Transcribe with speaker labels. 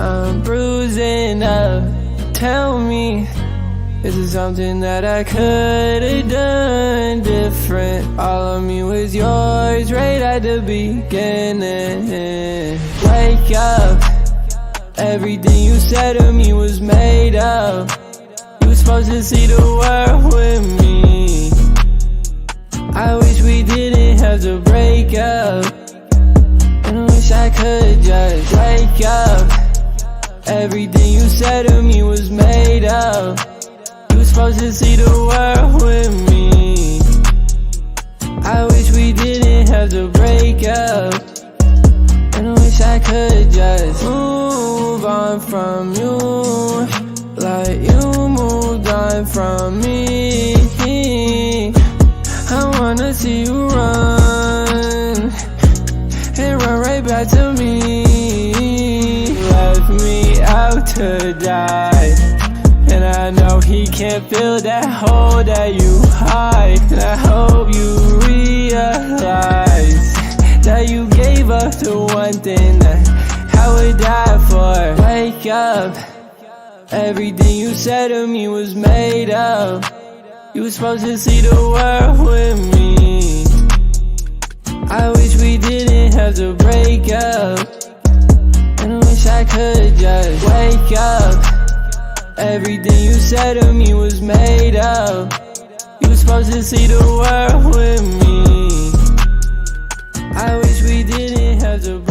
Speaker 1: I'm bruising up. Tell me, is it something that I could've done different? All of me was yours right at the beginning. Wake up, everything you said to me was made up. You were supposed to see the world with me. I wish we didn't have to break up, and I wish I could just wake up. Everything you said to me was made up. You were supposed to see the world with me. I wish we didn't have to break up, and I wish I could just move on from you, like you moved on from me. I wanna see you run, and run right back to me. Left me out to die, and I know he can't fill that hole that you hide. And I hope you realize that you gave up the one thing that I would die for. Wake up, everything you said to me was made up. You were supposed to see the world with me. I wish we didn't have to break up, and I wish I could just wake up. Everything you said to me was made up. You were supposed to see the world with me. I wish we didn't have to break up.